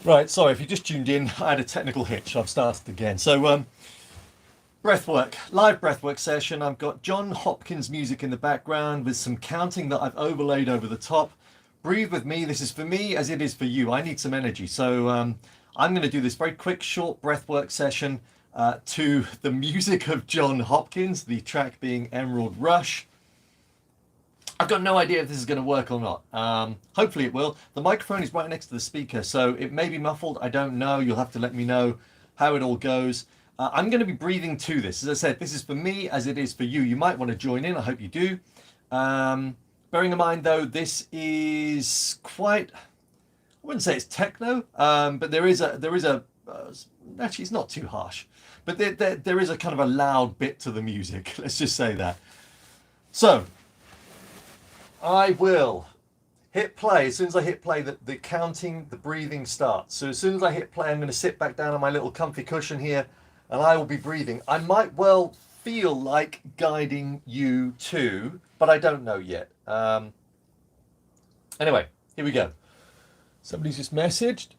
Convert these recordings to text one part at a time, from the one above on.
Right, sorry if you just tuned in, I had a technical hitch. I've started again. So, breathwork, live breathwork session. I've got Jon Hopkins music in the background with some counting that I've overlaid over the top. Breathe with me. This is for me as it is for you. I need some energy. So, I'm going to do this very quick, short breathwork session to the music of Jon Hopkins, the track being Emerald Rush. I've got no idea if this is going to work or not. Hopefully it will. The microphone is right next to the speaker, so it may be muffled. I don't know. You'll have to let me know how it all goes. I'm going to be breathing to this. As I said, this is for me as it is for you. You might want to join in. I hope you do. Bearing in mind, though, this is quite, I wouldn't say it's techno, but actually, it's not too harsh. But there is a kind of a loud bit to the music. Let's just say that. So, I will hit play. As soon as I hit play, the counting, the breathing starts. So as soon as I hit play, I'm going to sit back down on my little comfy cushion here and I will be breathing. I might well feel like guiding you too, but I don't know yet. Anyway, here we go. Somebody's just messaged.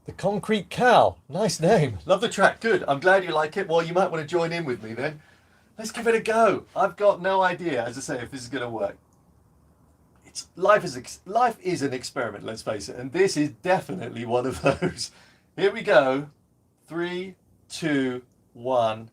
The Concrete Cow. Nice name. Love the track. Good. I'm glad you like it. Well, you might want to join in with me then. Let's give it a go. I've got no idea, as I say, if this is going to work. Life is an experiment, let's face it, and this is definitely one of those. Here we go. 3, 2, 1.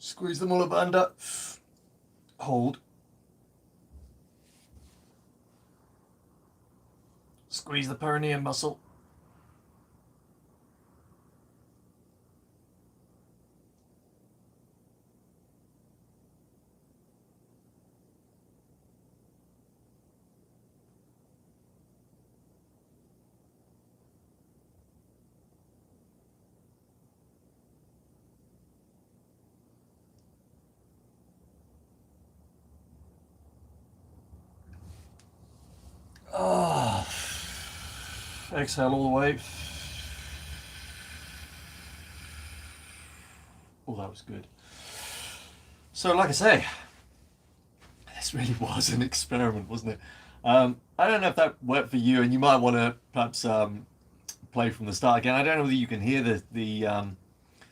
Squeeze them all up under. Hold. Squeeze the perineum muscle. Exhale all the way. Oh, that was good. So, like I say, this really was an experiment, wasn't it? I don't know if that worked for you, and you might want to perhaps play from the start again. I don't know whether you can hear the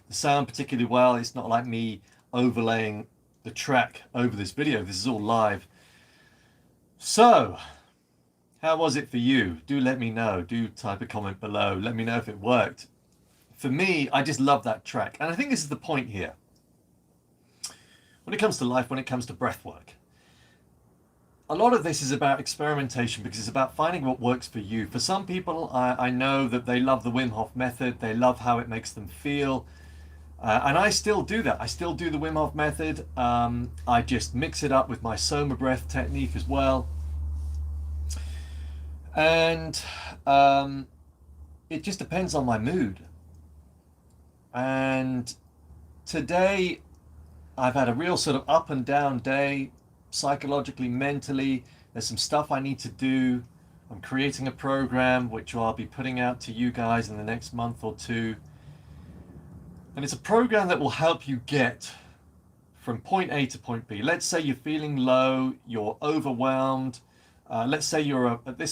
sound particularly well. It's not like me overlaying the track over this video. This is all live. So, how was it for you? Do let me know. Do type a comment below. Let me know if it worked. For me, I just love that track. And I think this is the point here. When it comes to life, when it comes to breath work, a lot of this is about experimentation because it's about finding what works for you. For some people, I know that they love the Wim Hof method. They love how it makes them feel. And I still do that. I still do the Wim Hof method. I just mix it up with my Soma breath technique as well. And it just depends on my mood. And today I've had a real sort of up and down day, psychologically, mentally. There's some stuff I need to do. I'm creating a program which I'll be putting out to you guys in the next month or two. And it's a program that will help you get from point A to point B. Let's say you're feeling low, you're overwhelmed. Let's say you're the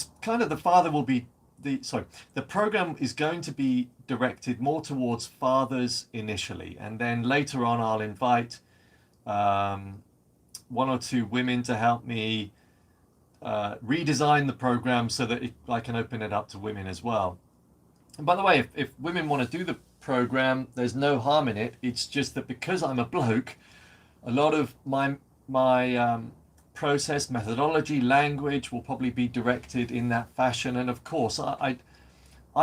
program is going to be directed more towards fathers initially, and then later on I'll invite one or two women to help me redesign the program so that I can open it up to women as well. And by the way, if women want to do the program, there's no harm in it. It's just that because I'm a bloke, a lot of my process, methodology, language will probably be directed in that fashion. And of course, I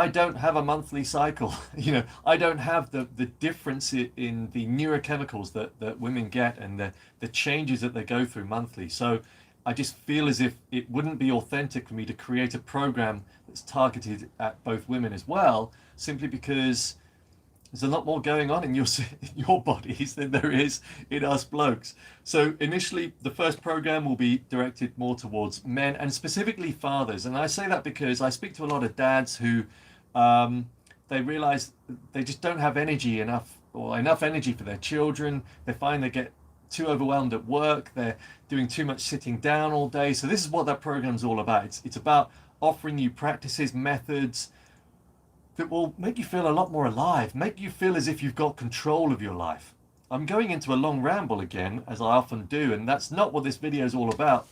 don't have a monthly cycle. You know, I don't have the difference in the neurochemicals that women get and the changes that they go through monthly. So I just feel as if it wouldn't be authentic for me to create a program that's targeted at both women as well, simply because there's a lot more going on in your bodies than there is in us blokes. So initially, the first program will be directed more towards men and specifically fathers. And I say that because I speak to a lot of dads who they realize they just don't have enough energy for their children. They find they get too overwhelmed at work. They're doing too much sitting down all day. So this is what that program's all about. It's about offering you practices, methods, that will make you feel a lot more alive, make you feel as if you've got control of your life. I'm going into a long ramble again, as I often do, and that's not what this video is all about.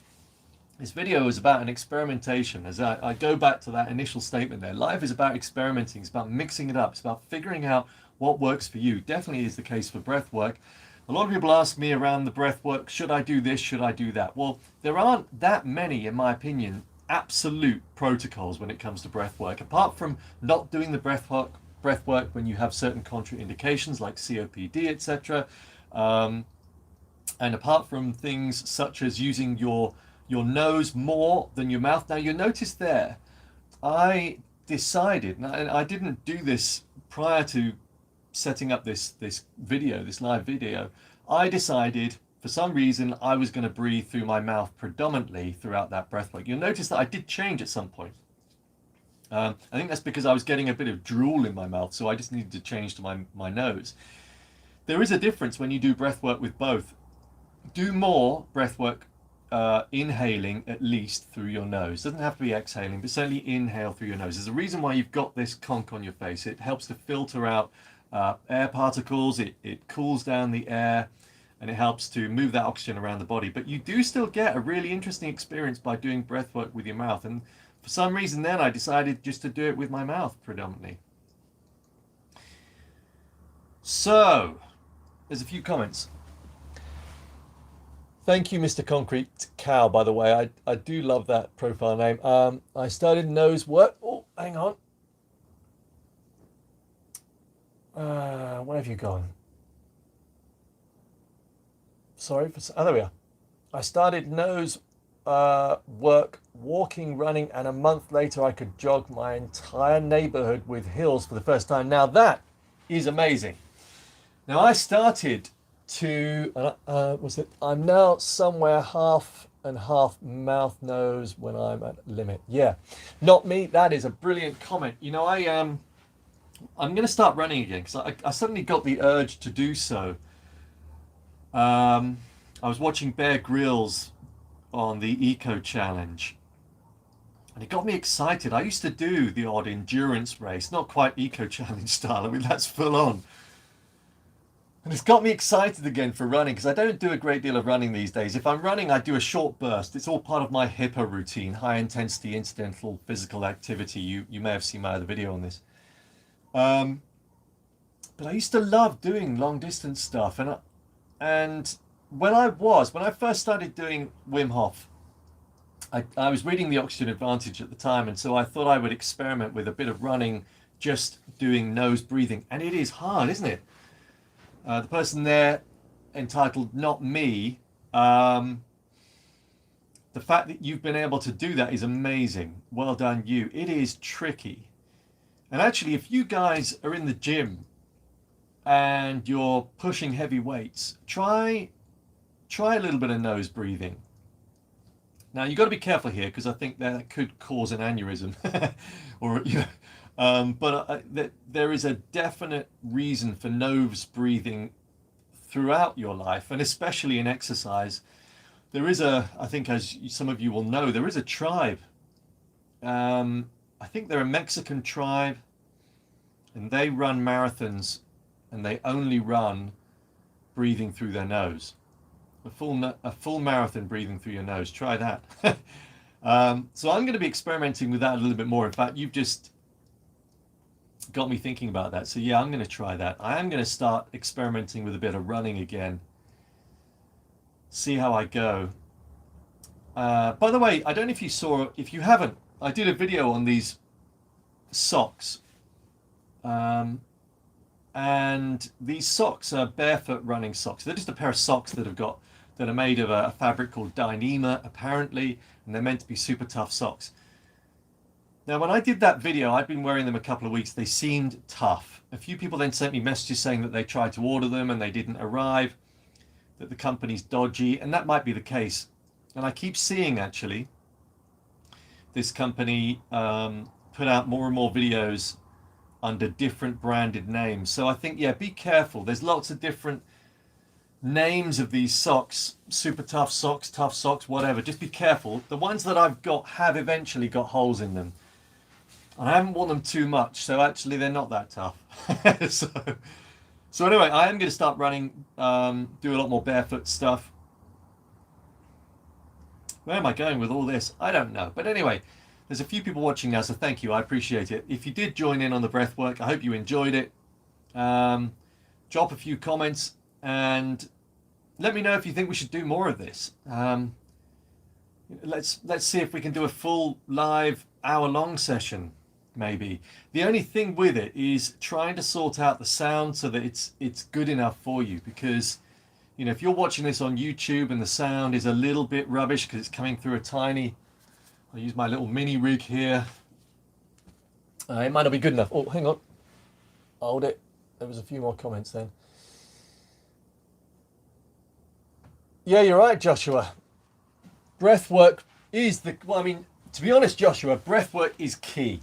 This video is about an experimentation. As I go back to that initial statement there, life is about experimenting, it's about mixing it up, it's about figuring out what works for you. Definitely is the case for breath work. A lot of people ask me around the breath work, should I do this, should I do that? Well, there aren't that many, in my opinion, absolute protocols when it comes to breath work, apart from not doing the breath work when you have certain contraindications like COPD, etc. And apart from things such as using your nose more than your mouth. Now you notice there, I decided, and I didn't do this prior to setting up this live video, I decided for some reason I was going to breathe through my mouth predominantly throughout that breath work. You'll notice that I did change at some point. I think that's because I was getting a bit of drool in my mouth, so I just needed to change to my nose. There is a difference when you do breath work with both. Do more breath work inhaling at least through your nose. Doesn't have to be exhaling, but certainly inhale through your nose. There's a reason why you've got this conch on your face. It helps to filter out air particles, it cools down the air, and it helps to move that oxygen around the body. But you do still get a really interesting experience by doing breath work with your mouth. And for some reason then I decided just to do it with my mouth predominantly. So, there's a few comments. Thank you, Mr. Concrete Cow, by the way. I do love that profile name. I started nose work. Oh, hang on. Where have you gone? Sorry for... Oh, there we are. I started nose work, walking, running, and a month later I could jog my entire neighborhood with hills for the first time. Now that is amazing. Now I started to, I'm now somewhere half and half mouth nose when I'm at limit. Yeah, not me. That is a brilliant comment. You know, I'm going to start running again because I suddenly got the urge to do so. I was watching Bear Grylls on the Eco Challenge, and it got me excited. I used to do the odd endurance race, not quite Eco Challenge style. I mean, that's full on. And it's got me excited again for running because I don't do a great deal of running these days. If I'm running, I do a short burst. It's all part of my HIPAA routine, high intensity incidental physical activity. You may have seen my other video on this. But I used to love doing long distance stuff, and when I first started doing Wim Hof, I was reading The Oxygen Advantage at the time, and so I thought I would experiment with a bit of running, just doing nose breathing. And it is hard, isn't it? The person there entitled Not Me, the fact that you've been able to do that is amazing. Well done, you. It is tricky. And actually, if you guys are in the gym and you're pushing heavy weights, try a little bit of nose breathing. Now you've got to be careful here because I think that could cause an aneurysm, or there is a definite reason for nose breathing throughout your life, and especially in exercise. There is I think, as some of you will know, there is a tribe. I think they're a Mexican tribe, and they run marathons, and they only run breathing through their nose. A full marathon breathing through your nose. Try that. So I'm going to be experimenting with that a little bit more. In fact, you've just got me thinking about that. So yeah, I'm going to try that. I am going to start experimenting with a bit of running again. See how I go. By the way, I don't know if you saw, if you haven't, I did a video on these socks. And these socks are barefoot running socks. They're just a pair of socks that are made of a fabric called Dyneema, apparently, and they're meant to be super tough socks. Now, when I did that video, I'd been wearing them a couple of weeks. They seemed tough. A few people then sent me messages saying that they tried to order them and they didn't arrive, that the company's dodgy, and that might be the case. And I keep seeing, actually, this company put out more and more videos under different branded names. So I think, yeah, be careful. There's lots of different names of these socks, super tough socks, whatever. Just be careful. The ones that I've got have eventually got holes in them. And I haven't worn them too much, so actually they're not that tough. So anyway, I am going to start running, do a lot more barefoot stuff. Where am I going with all this? I don't know. But anyway, there's a few people watching now, so thank you. I appreciate it. If you did join in on the breath work, I hope you enjoyed it. Drop a few comments and let me know if you think we should do more of this. Let's see if we can do a full live hour-long session, maybe. The only thing with it is trying to sort out the sound so that it's good enough for you, because you know, if you're watching this on YouTube and the sound is a little bit rubbish because it's coming through a tiny, I'll use my little mini rig here. It might not be good enough. Oh, hang on. Hold it. There was a few more comments then. Yeah, you're right, Joshua. Breath work is the, well, I mean, to be honest, Joshua, breath work is key.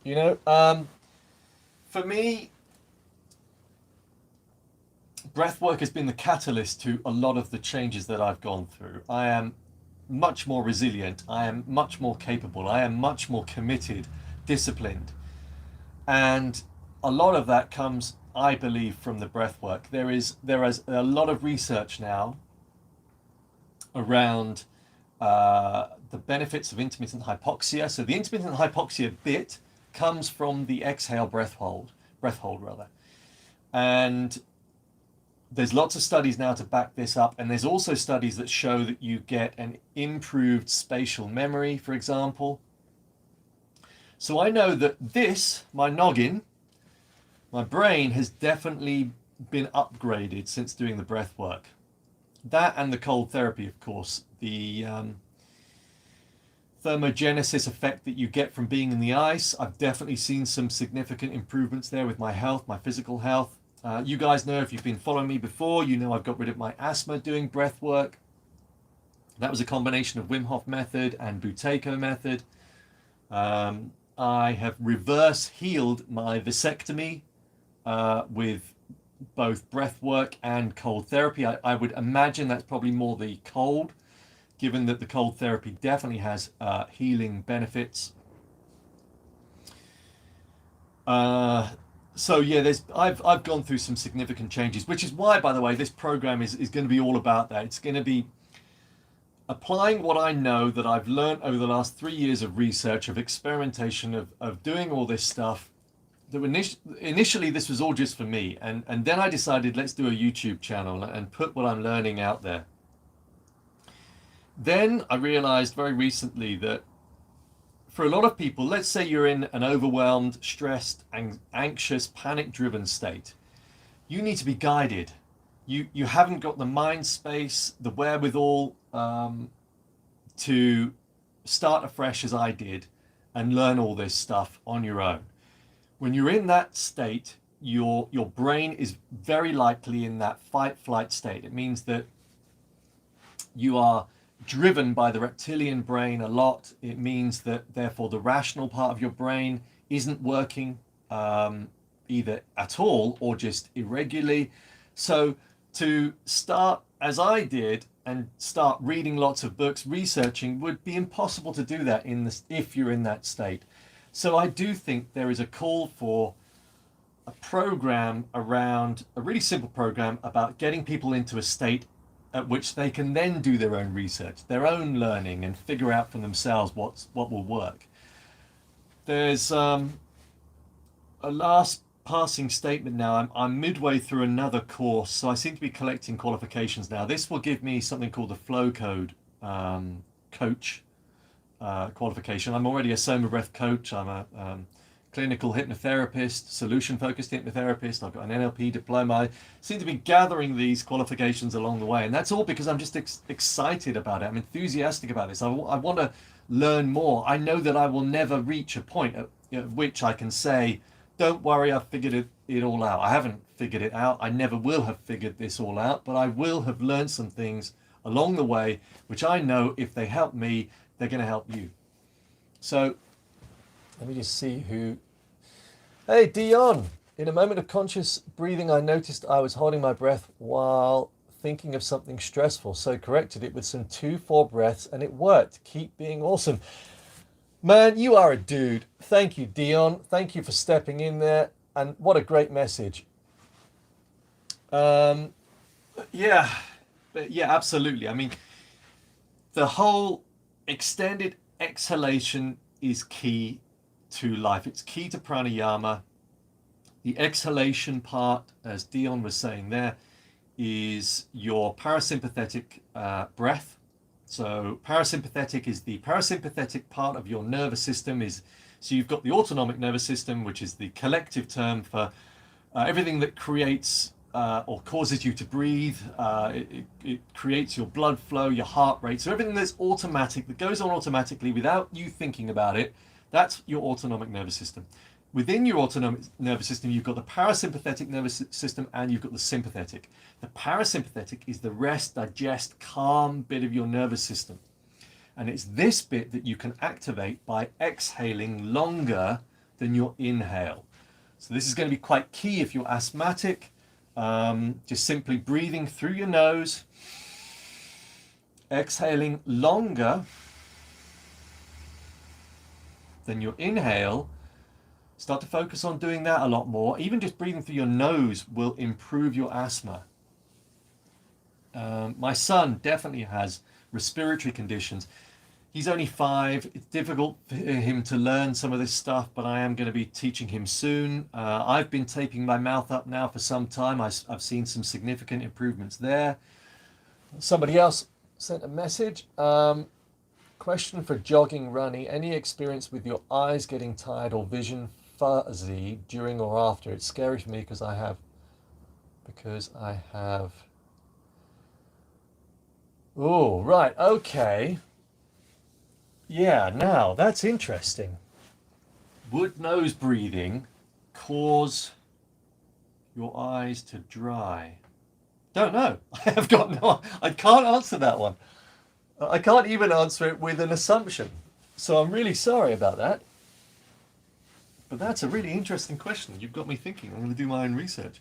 You know, for me, breath work has been the catalyst to a lot of the changes that I've gone through. I am much more resilient. I am much more capable. I am much more committed, disciplined. And a lot of that comes, I believe, from the breath work. There is a lot of research now around the benefits of intermittent hypoxia. So the intermittent hypoxia bit comes from the exhale breath hold rather. And There's lots of studies now to back this up, and there's also studies that show that you get an improved spatial memory, for example. So I know that this, my noggin, my brain has definitely been upgraded since doing the breath work. That and the cold therapy, of course. The thermogenesis effect that you get from being in the ice, I've definitely seen some significant improvements there with my health, my physical health. You guys know, if you've been following me before, you know I've got rid of my asthma doing breath work. That was a combination of Wim Hof method and Buteyko method. I have reverse healed my vasectomy with both breath work and cold therapy. I would imagine that's probably more the cold, given that the cold therapy definitely has healing benefits. So yeah, I've gone through some significant changes, which is why, by the way, this program is going to be all about that. It's going to be applying what I know that I've learned over the last 3 years of research, of experimentation, of doing all this stuff. That initially this was all just for me, and then I decided, let's do a YouTube channel and put what I'm learning out there. Then I realized very recently that for a lot of people, let's say you're in an overwhelmed, stressed, anxious, panic-driven state, you need to be guided. You haven't got the mind space, the wherewithal to start afresh as I did and learn all this stuff on your own. When you're in that state, your brain is very likely in that fight-flight state. It means that you are driven by the reptilian brain a lot. It means that therefore the rational part of your brain isn't working either at all or just irregularly. So to start as I did and start reading lots of books, researching, would be impossible to do that if you're in that state. So I do think there is a call for a program around, a really simple program about getting people into a state at which they can then do their own research, their own learning, and figure out for themselves what will work. There's a last passing statement now. I'm midway through another course, so I seem to be collecting qualifications now. This will give me something called the Flow Code coach qualification. I'm already a Soma Breath coach. I'm a clinical hypnotherapist, solution-focused hypnotherapist. I've got an NLP diploma. I seem to be gathering these qualifications along the way, and that's all because I'm just excited about it. I'm enthusiastic about this. I want to learn more. I know that I will never reach a point at which I can say, don't worry, I've figured it all out. I haven't figured it out. I never will have figured this all out, but I will have learned some things along the way, which I know if they help me, they're going to help you. So let me just see who. Hey, Dion. In a moment of conscious breathing, I noticed I was holding my breath while thinking of something stressful. So corrected it with some 2-4 breaths and it worked. Keep being awesome. Man, you are a dude. Thank you, Dion. Thank you for stepping in there. And what a great message. Yeah, absolutely. I mean, the whole extended exhalation is key to life. It's key to pranayama. The exhalation part, as Dion was saying there, is your parasympathetic breath. So parasympathetic is the parasympathetic part of your nervous system. So you've got the autonomic nervous system, which is the collective term for everything that creates or causes you to breathe. It creates your blood flow, your heart rate. So everything that's automatic, that goes on automatically without you thinking about it, that's your autonomic nervous system. Within your autonomic nervous system, you've got the parasympathetic nervous system and you've got the sympathetic. The parasympathetic is the rest, digest, calm bit of your nervous system. And it's this bit that you can activate by exhaling longer than your inhale. So this is going to be quite key if you're asthmatic. Just simply breathing through your nose, exhaling longer than your inhale. Start to focus on doing that a lot more. Even just breathing through your nose will improve your asthma. My son definitely has respiratory conditions. He's only 5. It's difficult for him to learn some of this stuff, but I am going to be teaching him soon. I've been taping my mouth up now for some time. I've seen some significant improvements there. Somebody else sent a message. Question for jogging, running. Any experience with your eyes getting tired or vision fuzzy during or after? It's scary for me because I have. Oh, right. Okay. Yeah, now that's interesting. Would nose breathing cause your eyes to dry? Don't know. I have got no. I can't answer that one. I can't even answer it with an assumption. So I'm really sorry about that. But that's a really interesting question. You've got me thinking. I'm going to do my own research.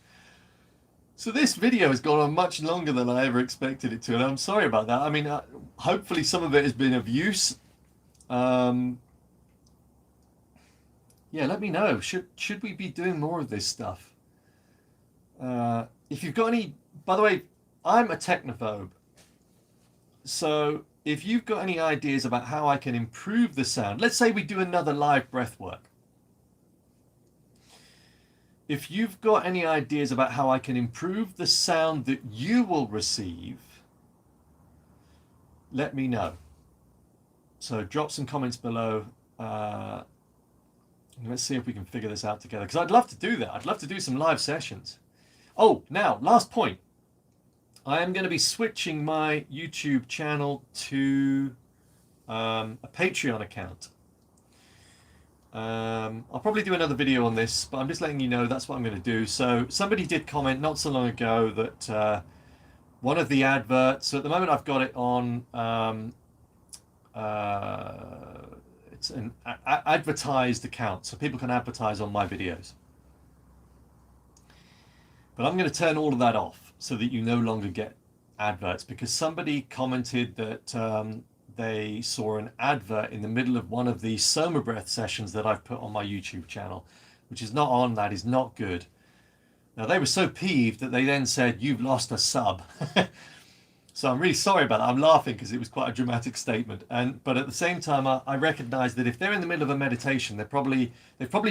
So this video has gone on much longer than I ever expected it to, and I'm sorry about that. I mean, hopefully some of it has been of use. Yeah, let me know. Should we be doing more of this stuff? If you've got any, by the way, I'm a technophobe. So if you've got any ideas about how I can improve the sound, let's say we do another live breath work. If you've got any ideas about how I can improve the sound that you will receive, let me know. So drop some comments below. Let's see if we can figure this out together, because I'd love to do that. I'd love to do some live sessions. Oh, now, last point. I am going to be switching my YouTube channel to a Patreon account. I'll probably do another video on this, but I'm just letting you know that's what I'm going to do. So somebody did comment not so long ago that one of the adverts, so at the moment I've got it on, it's an advertised account, so people can advertise on my videos. But I'm going to turn all of that off so that you no longer get adverts, because somebody commented that they saw an advert in the middle of one of the Soma Breath sessions that I've put on my YouTube channel, which is not on. That is not good. Now, they were so peeved that they then said, "You've lost a sub." So I'm really sorry about that. I'm laughing because it was quite a dramatic statement. But at the same time, I recognize that if they're in the middle of a meditation, they've probably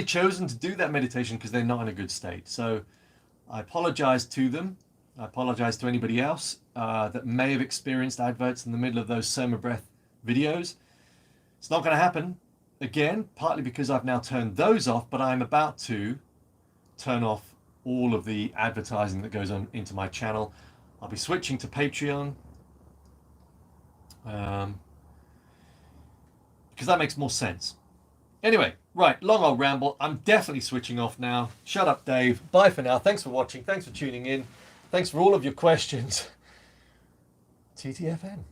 chosen to do that meditation because they're not in a good state. So I apologize to them. I apologize to anybody else that may have experienced adverts in the middle of those Soma Breath videos. It's not going to happen again, partly because I've now turned those off, but I'm about to turn off all of the advertising that goes on into my channel. I'll be switching to Patreon because that makes more sense. Anyway, right, long old ramble. I'm definitely switching off now. Shut up, Dave. Bye for now. Thanks for watching. Thanks for tuning in. Thanks for all of your questions. TTFN.